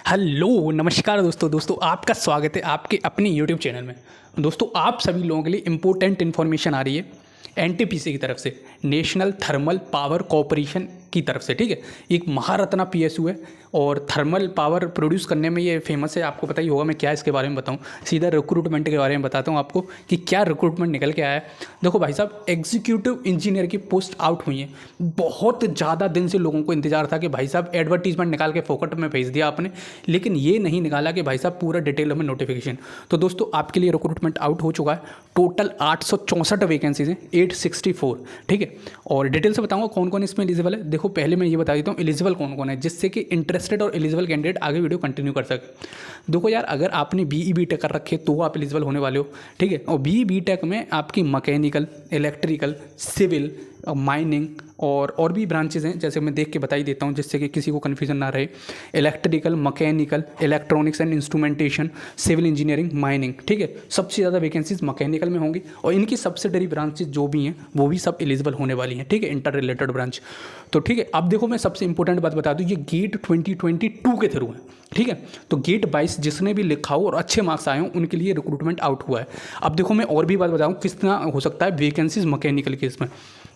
Hello नमस्कार दोस्तों आपका स्वागत है आपके अपने यूट्यूब चैनल में। दोस्तों आप सभी लोगों के लिए इम्पोर्टेंट इन्फॉर्मेशन आ रही है एनटीपीसी की तरफ से, नेशनल थर्मल पावर कॉरपोरेशन की तरफ से। ठीक है, एक महारत्ना पीएसयू है और थर्मल पावर प्रोड्यूस करने में ये फेमस है। आपको पता ही होगा। मैं क्या इसके बारे में बताऊं, सीधा रिक्रूटमेंट के बारे में बताता हूं आपको कि क्या रिक्रूटमेंट निकल के आया है। देखो भाई साहब, एग्जीक्यूटिव इंजीनियर की पोस्ट आउट हुई है। बहुत ज़्यादा दिन से लोगों को इंतजार था कि भाई साहब एडवर्टीजमेंट निकाल के फोकट में भेज दिया आपने, लेकिन ये नहीं निकाला कि भाई साहब पूरा डिटेल में नोटिफिकेशन। तो दोस्तों आपके लिए रिक्रूटमेंट आउट हो चुका है। टोटल 864 वैकेंसीज हैं, 864। ठीक है, और डिटेल से बताऊंगा कौन कौन इसमें एलिजिबल है। देखो पहले मैं ये बता देता हूँ एलिजिबल कौन कौन है, जिससे कि इंटरेस्टेड और एलिजिबल कैंडिडेट आगे वीडियो कंटिन्यू कर सके। देखो यार, अगर आपने बीई बीटेक कर रखे तो आप एलिजिबल होने वाले हो। ठीक है, और बीई बीटेक में आपकी मैकेनिकल, इलेक्ट्रिकल, सिविल, माइनिंग और भी ब्रांचेज हैं, जैसे मैं देख के बता ही देता हूँ जिससे कि किसी को कन्फ्यूजन ना रहे। Electrical, mechanical, electronics and instrumentation, civil engineering, mining. ठीक है, सबसे ज़्यादा वैकेंसीज मैकेनिकल में होंगी और इनकी सब्सिडरी ब्रांचेज जो भी हैं वो भी सब एलिजिबल होने वाली हैं। ठीक है, इंटर रिलेटेड ब्रांच। तो ठीक है, अब देखो मैं सबसे इंपॉर्टेंट बात बता दूँ, ये गेट 2022 के थ्रू है। ठीक है, तो गेट 22 जिसने भी लिखा हो और अच्छे मार्क्स आए हों उनके लिए रिक्रूटमेंट आउट हुआ है। अब देखो मैं और भी बात बताऊँ कितना हो सकता है वैकेंसीज मैकेनिकल के इसमें।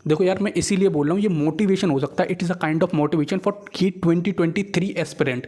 देखो यार, मैं इसीलिए बोल रहा हूँ ये मोटिवेशन हो सकता है, it is a kind of motivation for GATE 2023 aspirant.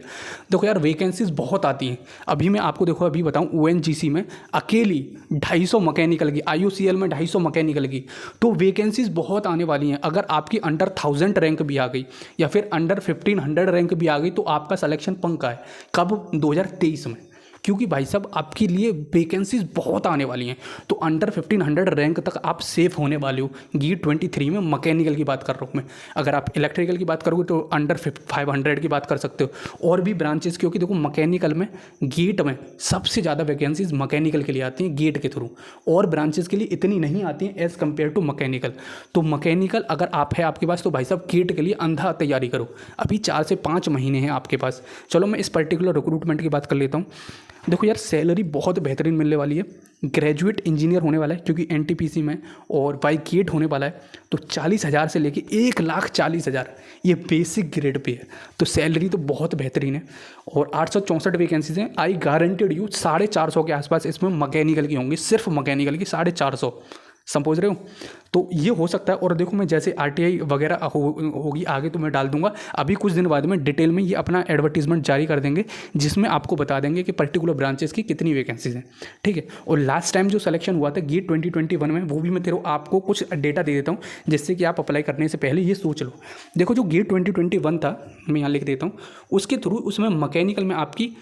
देखो यार, वैकेंसीज बहुत आती हैं। अभी मैं आपको देखो अभी बताऊँ, ओएनजीसी में अकेली 250 मैकेनिकल की, आईयूसीएल में 250 मैकेनिकल की, तो वैकेंसीज बहुत आने वाली हैं। अगर आपकी अंडर 1000 रैंक भी आ गई या फिर अंडर 1500 रैंक भी आ गई तो आपका सिलेक्शन पक्का है। कब? 2023 में। क्योंकि भाई साहब आपके लिए वैकेंसीज बहुत आने वाली हैं। तो अंडर 1500 रैंक तक आप सेफ होने वाले हो। गेट 23 में मैकेनिकल की बात कर रहा हूँ मैं। अगर आप इलेक्ट्रिकल की बात करोगे तो अंडर 500 की बात कर सकते हो। और भी ब्रांचेस, क्योंकि देखो मैकेनिकल में गेट में सबसे ज़्यादा वैकेंसीज मैकेनिकल के लिए आती हैं गेट के थ्रू, और ब्रांचेस के लिए इतनी नहीं आती हैं एज़ कम्पेयर टू मैकेनिकल। तो मैकेनिकल अगर आप है आपके पास तो भाई साहब गेट के लिए अंधा तैयारी करो। अभी 4 से 5 महीने हैं आपके पास। चलो मैं इस पर्टिकुलर रिक्रूटमेंट की बात कर लेता हूँ। देखो यार, सैलरी बहुत बेहतरीन मिलने वाली है। ग्रेजुएट इंजीनियर होने वाला है क्योंकि एनटीपीसी में, और बाई गेट होने वाला है। तो 40,000 से लेके 1,40,000 ये बेसिक ग्रेड पे है। तो सैलरी तो बहुत बेहतरीन है। और 864 वैकेंसीज हैं। आई गारंटेड यू 450 के आसपास इसमें मैकेनिकल की होंगी, सिर्फ मैकेनिकल की 450। समझ रहे हो? तो ये हो सकता है। और देखो मैं जैसे आरटीआई वगैरह होगी आगे तो मैं डाल दूंगा। अभी कुछ दिन बाद में डिटेल में ये अपना एडवर्टीजमेंट जारी कर देंगे जिसमें आपको बता देंगे कि पर्टिकुलर ब्रांचेस की कितनी वैकेंसीज हैं। ठीक है, और लास्ट टाइम जो सिलेक्शन हुआ था गेट 2021 में, वो भी मैं आपको कुछ डेटा दे देता हूँ जिससे कि आप अप्लाई करने से पहले ये सोच लो। देखो जो गेट 2021 था, मैं यहाँ लिख देता हूँ, उसके थ्रू उसमें मैकेनिकल में आपकी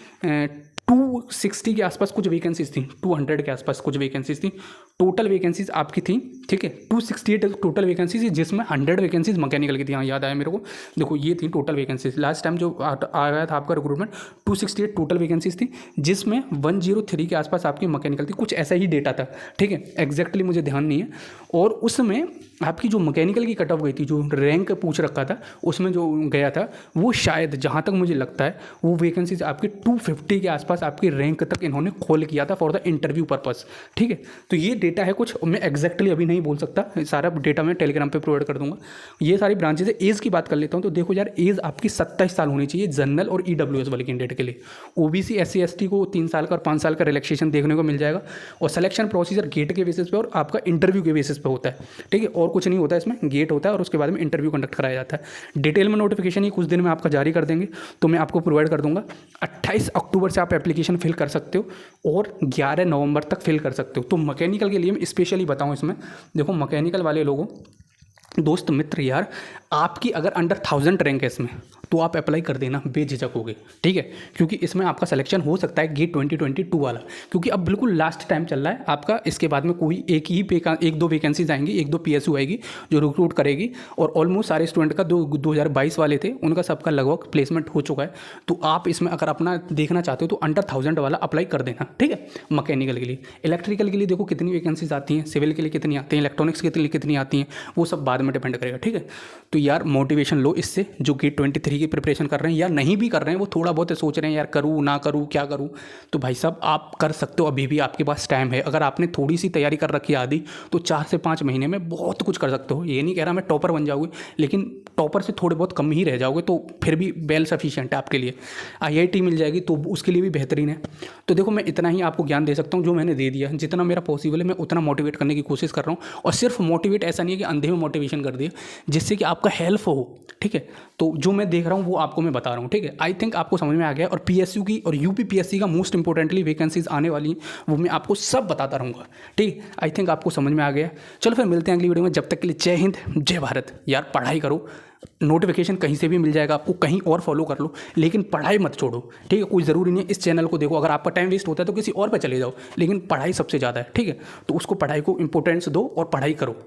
260 के आसपास कुछ वैकेंसीज थी, 200 के आसपास कुछ वैकेंसीज थी। टोटल वैकेंसीज आपकी थी, ठीक है, 268 टोटल वैकेंसीज, जिसमें 100 वैकेंसीज मैकेनिकल की थी। हाँ याद आया मेरे को। देखो ये थी टोटल वैकेंसीज। लास्ट टाइम जो आया था आपका रिक्रूटमेंट, 268 टोटल वैकेंसीज थी, जिसमें 103 के आसपास आपकी मैकेनिकल थी। कुछ ऐसा ही डेटा था। ठीक है, एग्जैक्टली मुझे ध्यान नहीं है। और उसमें आपकी जो मैकेनिकल की कट ऑफ गई थी, जो रैंक पूछ रखा था उसमें जो गया था, वो शायद जहाँ तक मुझे लगता है वो वैकेंसीज आपकी 250 के आसपास आपकी रैंक तक इन्होंने खोल किया था फॉर द इंटरव्यू पर्पस। ठीक है, तो ये डेटा है कुछ, मैं एग्जैक्टली अभी नहीं बोल सकता। सारा डेटा मैं टेलीग्राम पे प्रोवाइड कर दूंगा। ये सारी ब्रांचेज है। एज की बात कर लेता हूँ तो देखो यार, एज आपकी 27 साल होनी चाहिए जनरल और ईडब्ल्यूएस वाले कैंडिडेट के लिए। ओबीसी SC ST को 3 साल का और 5 साल का रिलैक्सेशन देखने को मिल जाएगा। और सिलेक्शन प्रोसीजर गेट के बेसिस पे और आपका इंटरव्यू के बेसिस पे होता है। ठीक है, और कुछ नहीं होता है इसमें, गेट होता है और उसके बाद में इंटरव्यू कंडक्ट कराया जाता है। डिटेल में नोटिफिकेशन ही कुछ दिन में आपका जारी कर देंगे, तो मैं आपको प्रोवाइड कर दूंगा। 28 अक्टूबर से आप एप्लीकेशन फिल कर सकते हो और 11 नवंबर तक फिल कर सकते हो। तो मैकेनिकल के लिए मैं स्पेशली बताऊं इसमें, देखो मैकेनिकल वाले लोगों, दोस्त मित्र यार, आपकी अगर अंडर 1000 रैंक है इसमें तो आप अप्लाई कर देना, बेझिझक होगे। ठीक है, क्योंकि इसमें आपका सिलेक्शन हो सकता है गेट 2022 वाला, क्योंकि अब बिल्कुल लास्ट टाइम चल रहा है आपका। इसके बाद में कोई एक दो वैकेंसीज आएंगी, 1-2 PSU आएगी जो रिक्रूट करेगी। और ऑलमोस्ट सारे स्टूडेंट का 2022 वाले थे उनका सबका लगभग प्लेसमेंट हो चुका है। तो आप इसमें अगर अपना देखना चाहते हो तो अंडर 1000 वाला अप्लाई कर देना। ठीक है, मैकेनिकल के लिए। इलेक्ट्रिकल के लिए देखो कितनी वैकेंसीज आती हैं, सिविल के लिए कितनी आती हैं, इलेक्ट्रॉनिक्स के लिए कितनी आती हैं, वो सब बाद बाद में डिपेंड करेगा, ठीक है। तो यार मोटिवेशन लो इससे, जो गेट 23 की प्रिपरेशन कर रहे हैं या नहीं भी कर रहे हैं, वो थोड़ा बहुत सोच रहे हैं यार करूँ ना करूँ क्या करूँ, तो भाई साहब आप कर सकते हो, अभी भी आपके पास टाइम है। अगर आपने थोड़ी सी तैयारी कर रखी है आधी, तो 4 से 5 महीने में बहुत कुछ कर सकते हो। ये नहीं कह रहा मैं टॉपर बन जाओगे, लेकिन टॉपर से थोड़े बहुत कम ही रह जाओगे, तो फिर भी वेल सफिशिएंट है आपके लिए। IIT मिल जाएगी तो उसके लिए भी बेहतरीन है। तो देखो मैं इतना ही आपको ज्ञान दे सकता हूँ जो मैंने दे दिया, जितना मेरा पॉसिबल है मैं उतना मोटिवेट करने की कोशिश कर रहा हूँ। और सिर्फ मोटिवेट ऐसा नहीं है कि अंधे में मोटिवेशन कर दिया, जिससे कि आपका हेल्प हो, ठीक है। तो जो मैं देख रहा हूँ वो आपको मैं बता रहा हूँ, ठीक है। आई थिंक आपको समझ में आ गया। और PSU की और UPPSC का मोस्ट इंपॉर्टेंटली वैकेंसीज आने वाली हैं, वो मैं आपको सब बताता रहूँगा, ठीक है। आई थिंक आपको समझ में आ गया। चलो फिर मिलते हैं अगली वीडियो में, जब तक के लिए जय हिंद जय भारत। यार पढ़ाई करो, नोटिफिकेशन कहीं से भी मिल जाएगा आपको, कहीं और फॉलो कर लो, लेकिन पढ़ाई मत छोड़ो, ठीक है। कोई ज़रूरी नहीं है इस चैनल को देखो, अगर आपका टाइम वेस्ट होता है तो किसी और पे चले जाओ, लेकिन पढ़ाई सबसे ज़्यादा है, ठीक है। तो उसको, पढ़ाई को इंपॉर्टेंस दो और पढ़ाई करो।